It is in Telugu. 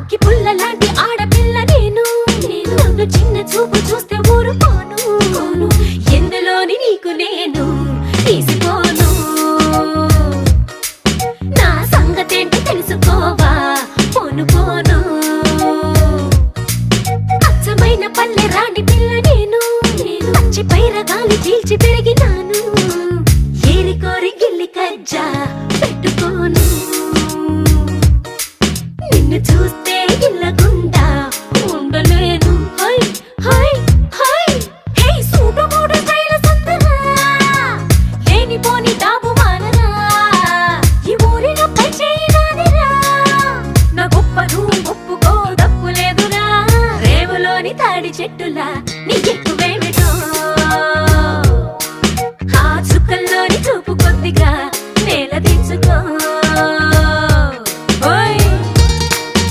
అక్కి పుల్ల లాంటి ఆడపిల్ల నేను నన్ను చిన్న చూపు చూస్తే ఊరుకోను ఎందులోని నీకు నేను తీసుకోను నా సంగతేంటి తెలుసుకోవా పోను పోను అచ్చమైన పల్లె రాణి పిల్ల నేను పచ్చి పైరగాలి పీల్చి పెరిగినాను ఏరి కోరి గిల్లి కజ్జా పెట్టుకోను నిన్ను చూస్తే ఇళ్ళకు